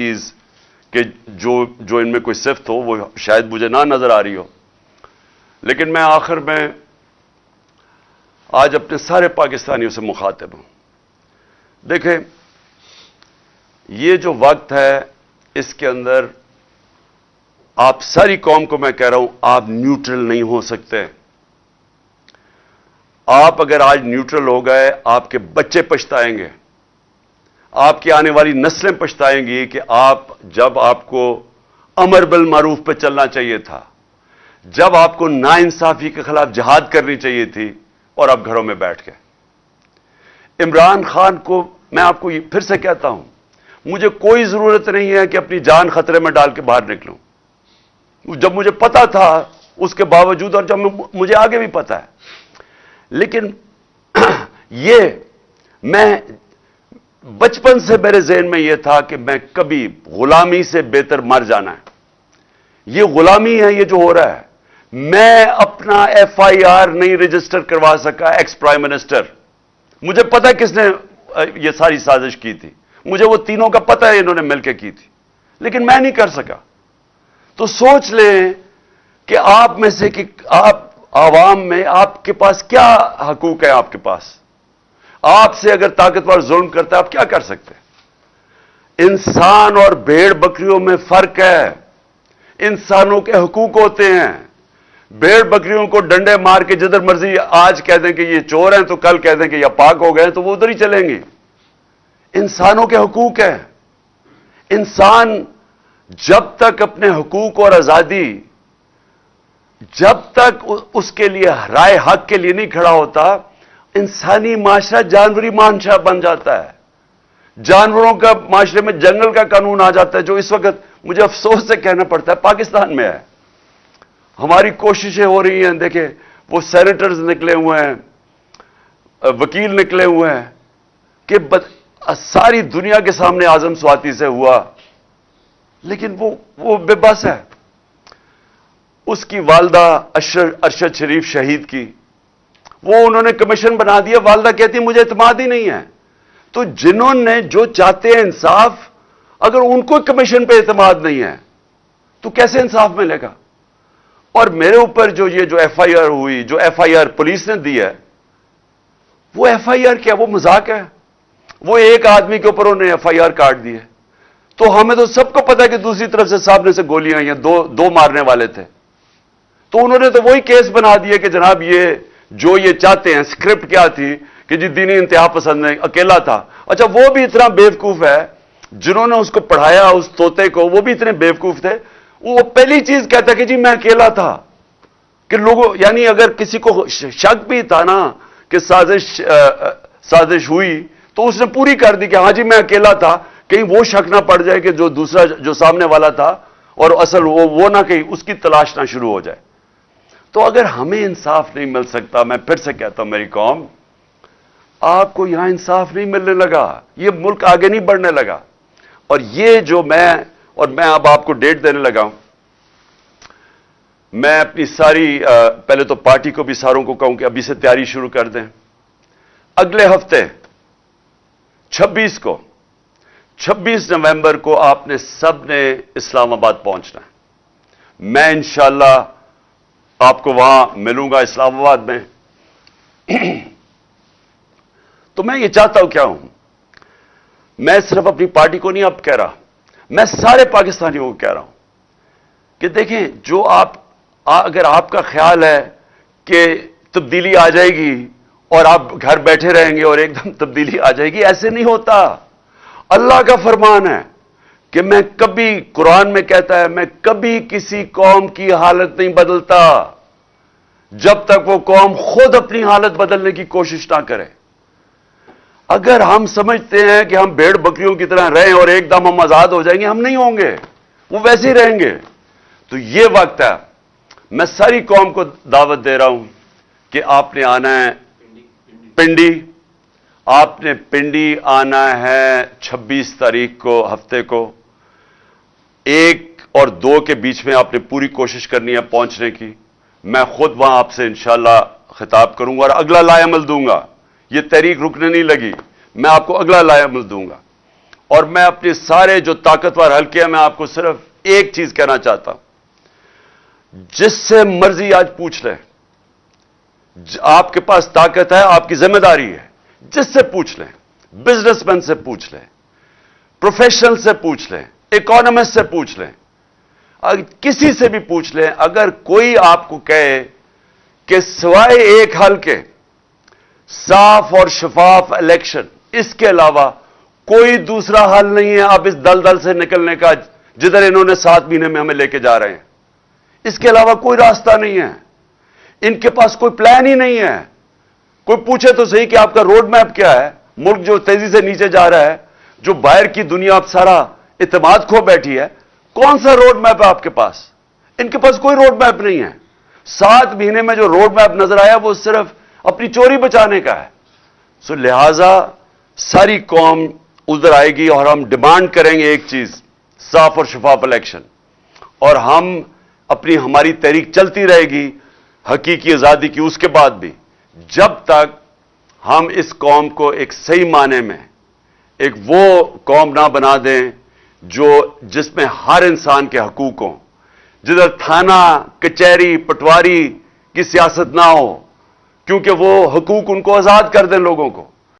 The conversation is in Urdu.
چیز کہ جو ان میں کوئی صفت ہو وہ شاید مجھے نہ نظر آ رہی ہو، لیکن میں آخر میں آج اپنے سارے پاکستانیوں سے مخاطب ہوں. دیکھیں، یہ جو وقت ہے اس کے اندر آپ ساری قوم کو میں کہہ رہا ہوں، آپ نیوٹرل نہیں ہو سکتے. آپ اگر آج نیوٹرل ہو گئے، آپ کے بچے پچھتائیں گے، آپ کی آنے والی نسلیں پچھتائیں گی کہ جب آپ کو امر بالمعروف پہ چلنا چاہیے تھا، جب آپ کو ناانصافی کے خلاف جہاد کرنی چاہیے تھی، اور آپ گھروں میں بیٹھ گئے. عمران خان کو میں آپ کو پھر سے کہتا ہوں، مجھے کوئی ضرورت نہیں ہے کہ اپنی جان خطرے میں ڈال کے باہر نکلوں. جب مجھے پتا تھا اس کے باوجود، اور جب مجھے آگے بھی پتا ہے، لیکن یہ میں بچپن سے میرے ذہن میں یہ تھا کہ میں کبھی غلامی سے بہتر مر جانا ہے. یہ غلامی ہے یہ جو ہو رہا ہے. میں اپنا ایف آئی آر نہیں رجسٹر کروا سکا ایکس پرائم منسٹر. مجھے پتا کس نے یہ ساری سازش کی تھی، مجھے وہ تینوں کا پتا ہے انہوں نے مل کے کی تھی، لیکن میں نہیں کر سکا. تو سوچ لیں کہ آپ میں سے کہ آپ عوام میں آپ کے پاس کیا حقوق ہے. آپ کے پاس، آپ سے اگر طاقتور ظلم کرتا ہے آپ کیا کر سکتے ہیں؟ انسان اور بھیڑ بکریوں میں فرق ہے. انسانوں کے حقوق ہوتے ہیں. بھیڑ بکریوں کو ڈنڈے مار کے جدھر مرضی آج کہہ دیں کہ یہ چور ہیں تو کل کہہ دیں کہ یہ پاک ہو گئے تو وہ ادھر ہی چلیں گے. انسانوں کے حقوق ہیں. انسان جب تک اپنے حقوق اور آزادی، جب تک اس کے لیے رائے حق کے لیے نہیں کھڑا ہوتا، انسانی معاشرہ جانوری معاشرہ بن جاتا ہے. جانوروں کا معاشرے میں جنگل کا قانون آ جاتا ہے، جو اس وقت مجھے افسوس سے کہنا پڑتا ہے پاکستان میں ہے. ہماری کوششیں ہو رہی ہیں، دیکھیں وہ سینیٹرز نکلے ہوئے ہیں، وکیل نکلے ہوئے ہیں کہ ساری دنیا کے سامنے اعظم سواتی سے ہوا، لیکن وہ بے بس ہے. اس کی والدہ ارشد شریف شہید کی، وہ انہوں نے کمیشن بنا دیا. والدہ کہتی ہے مجھے اعتماد ہی نہیں ہے. تو جنہوں نے جو چاہتے ہیں انصاف، اگر ان کو کمیشن پہ اعتماد نہیں ہے تو کیسے انصاف ملے گا؟ اور میرے اوپر جو ایف آئی آر ہوئی، جو ایف آئی آر پولیس نے دی ہے، وہ ایف آئی آر کیا؟ وہ مذاق ہے. وہ ایک آدمی کے اوپر انہوں نے ایف آئی آر کاٹ دی ہے. تو ہمیں تو سب کو پتا ہے کہ دوسری طرف سے سامنے سے گولیاں آئی ہیں، دو مارنے والے تھے. تو انہوں نے تو وہی کیس بنا دیا کہ جناب یہ چاہتے ہیں. اسکرپٹ کیا تھی کہ جی دینی انتہا پسند نہیں، اکیلا تھا. اچھا، وہ بھی اتنا بیوقوف ہے، جنہوں نے اس کو پڑھایا اس طوطے کو، وہ بھی اتنے بیوقوف تھے. وہ پہلی چیز کہتا کہ جی میں اکیلا تھا. کہ لوگوں، یعنی اگر کسی کو شک بھی تھا نا کہ سازش ہوئی تو اس نے پوری کر دی کہ ہاں جی میں اکیلا تھا. کہیں وہ شک نہ پڑ جائے کہ جو سامنے والا تھا اور اصل وہ نہ کہیں اس کی تلاش نہ شروع ہو جائے. تو اگر ہمیں انصاف نہیں مل سکتا، میں پھر سے کہتا ہوں میری قوم، آپ کو یہاں انصاف نہیں ملنے لگا، یہ ملک آگے نہیں بڑھنے لگا. اور یہ جو میں اب آپ کو ڈیٹ دینے لگا ہوں، میں اپنی ساری پہلے تو پارٹی کو بھی ساروں کو کہوں کہ ابھی سے تیاری شروع کر دیں. اگلے ہفتے 26 نومبر کو آپ نے سب نے اسلام آباد پہنچنا ہے. میں انشاءاللہ آپ کو وہاں ملوں گا اسلام آباد میں. تو میں یہ چاہتا ہوں کیا ہوں، میں صرف اپنی پارٹی کو نہیں اب کہہ رہا، میں سارے پاکستانیوں کو کہہ رہا ہوں کہ دیکھیں، جو اگر آپ کا خیال ہے کہ تبدیلی آ جائے گی اور آپ گھر بیٹھے رہیں گے اور ایک دم تبدیلی آ جائے گی، ایسے نہیں ہوتا. اللہ کا فرمان ہے کہ میں کبھی، قرآن میں کہتا ہے، میں کبھی کسی قوم کی حالت نہیں بدلتا جب تک وہ قوم خود اپنی حالت بدلنے کی کوشش نہ کرے. اگر ہم سمجھتے ہیں کہ ہم بھیڑ بکریوں کی طرح رہیں اور ایک دم ہم آزاد ہو جائیں گے، ہم نہیں ہوں گے، وہ ویسے ہی رہیں گے. تو یہ وقت ہے. میں ساری قوم کو دعوت دے رہا ہوں کہ آپ نے آنا ہے پنڈی. آپ نے پنڈی آنا ہے 26 تاریخ کو، ہفتے کو. 1 اور 2 کے بیچ میں آپ نے پوری کوشش کرنی ہے پہنچنے کی. میں خود وہاں آپ سے انشاءاللہ خطاب کروں گا اور اگلا لائے عمل دوں گا. یہ تحریک رکنے نہیں لگی، میں آپ کو اگلا لائے عمل دوں گا. اور میں اپنے سارے جو طاقتور حلقے ہیں میں آپ کو صرف ایک چیز کہنا چاہتا ہوں، جس سے مرضی آج پوچھ لیں، آپ کے پاس طاقت ہے، آپ کی ذمہ داری ہے، جس سے پوچھ لیں، بزنس مین سے پوچھ لیں، پروفیشنل سے پوچھ لیں، اکانومسٹ سے پوچھ لیں، کسی سے بھی پوچھ لیں، اگر کوئی آپ کو کہے کہ سوائے ایک حل کے صاف اور شفاف الیکشن، اس کے علاوہ کوئی دوسرا حل نہیں ہے اب اس دلدل سے نکلنے کا جدھر انہوں نے 7 مہینے میں ہمیں لے کے جا رہے ہیں، اس کے علاوہ کوئی راستہ نہیں ہے، ان کے پاس کوئی پلان ہی نہیں ہے۔ کوئی پوچھے تو صحیح کہ آپ کا روڈ میپ کیا ہے؟ ملک جو تیزی سے نیچے جا رہا ہے، جو باہر کی دنیا اب سارا اعتماد کھو بیٹھی ہے، کون سا روڈ میپ ہے آپ کے پاس؟ ان کے پاس کوئی روڈ میپ نہیں ہے۔ 7 مہینے میں جو روڈ میپ نظر آیا وہ صرف اپنی چوری بچانے کا ہے۔ سو لہذا ساری قوم ادھر آئے گی اور ہم ڈیمانڈ کریں گے ایک چیز، صاف اور شفاف الیکشن، اور ہماری تحریک چلتی رہے گی حقیقی آزادی کی اس کے بعد بھی، جب تک ہم اس قوم کو ایک صحیح معنی میں ایک وہ قوم نہ بنا دیں جس میں ہر انسان کے حقوق ہوں، جدھر تھانہ کچہری پٹواری کی سیاست نہ ہو، کیونکہ وہ حقوق ان کو آزاد کر دیں لوگوں کو۔